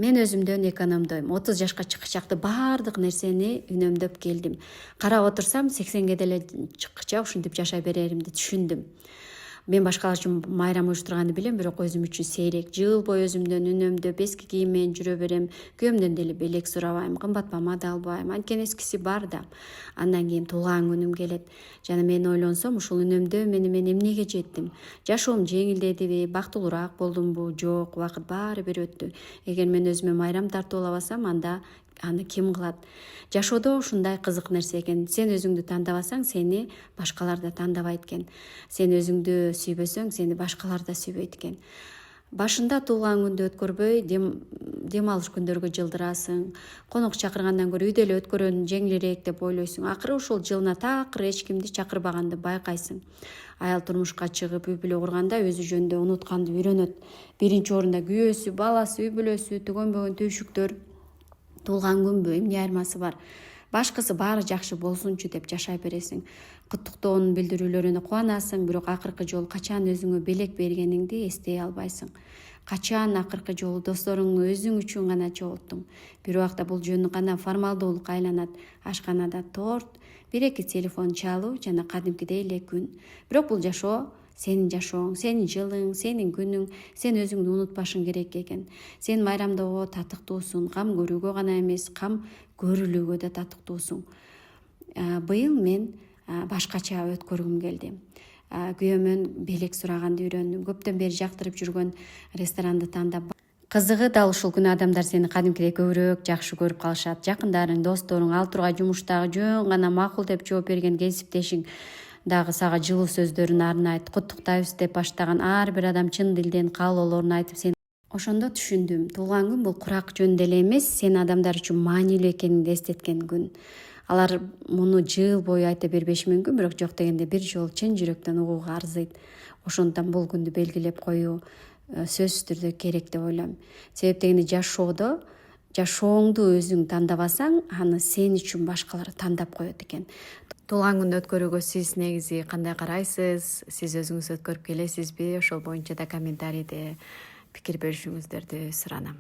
Мен өзүмдөн экономдойм. 30 жашка чыккычакты баардык нерсени үнөмдөп келдим. Карап отурсам 80ге деле чыккыча ушинтип жашай береримди түшүндүм. Мен башкалар үчүн майрам уюштурганды билем, бирок өзүм үчүн сейрек. Жыл бою өзүмдөн үнөмдөп, эски кийим менен жүрө берем. Күйөөмдөн деле белек сурабайм, кымбат помада албайм. Анткени эскиси бар да. Андан кийин туулган күнүм келет. Жана мен ойлонсом, ушул үнөмдөө менен мен эмнеге жеттим? Жашоом жеңилдедиби, бактылуураак болдумбу? Жок, убакыт баары бир өттү. Эгер мен өзүмө майрам тартып албасам, анда аны ким кылат? Жашоодо ушундай кызык нерсе экен. Сен өзүңдү тандабасаң, сени башкалар да тандабайт экен. Сен өзүңдү сүйбөсөң, сени башкалар да сүйбөйт экен. Башында туулган күндү өткөрбөй, дем алыш күндөргө жылдырасың. Конок чакыргандан көрө үйдө эле өткөргөн жеңилирээк деп ойлойсуң. Акыры ушул жылына такыр эч кимди чакырбаганды байкайсың. Аял турмушка чыгып үй бүлө курганда өзү жөнүндө унутканды үйрөнөт. Биринчи орунда күйөөсү, баласы, үй бүлөсү, түгөнбөгөн түйшүктөр. Туулган күнбү, эмне айырмасы бар? Башкысы баары жакшы болсунчу деп жашай бересиң. Куттуктоонун билдирүүлөрүнө кубанасың, бирок акыркы жолу качан өзүңө белек бергениңди эстей албайсың. Качан акыркы жолу досторуңду өзүң үчүн гана чогулттуң. Бир убакта бул жөн гана формалдуулукка айланат. Ашканада торт, бир-эки телефон чалуу жана кадимкидей эле күн. Бирок бул жашоо сенин жашооң, сенин жылың, сенин күнүң, сен өзүңдү унутпашың керек экен. Сен майрамдоого татыктуусуң, кам көрүүгө гана эмес, кам көрүлүүгө да татыктуусуң. Быйыл мен башкача өткөргүм келди. Күйөөмөн белек сураганды үйрөндүм. Көптөн бери жактырып жүргөн ресторанды тандап. Кызыгы дал ушул күнү адамдар сени кадимкидей көбүрөөк жакшы көрүп калышат. Жакындарың, досторуң, ал тургай жумуштагы жөн гана макул деп жооп берген кесиптешиң дагы сага жылуу сөздөрүн арнайт. Куттуктайбыз деп баштаган ар бир адам чын дилден каалоолорун айтып сени. Ошондо түшүндүм. Туулган күн бул курак жөн деле эмес, сен адамдар үчүн маанилүү экениңди эстеткен күн. Алар муну жыл бою айта бербеши мүмкүн, бирок жок дегенде бир жолу чын жүрөктөн угууга арзыйт. Ошондуктан бул күндү белгилеп коюу сөзсүз түрдө керек деп ойлойм. Себеп дегенде жашооңду өзүң тандабасаң, аны сен үчүн башкалар тандап коет экен. Туулган күндү өткөрүүгө сиз негизи кандай карайсыз? Сиз өзүңүз өткөрүп келесизби? Ошол боюнча да комментарийде пикир беришиңиздерди суранам.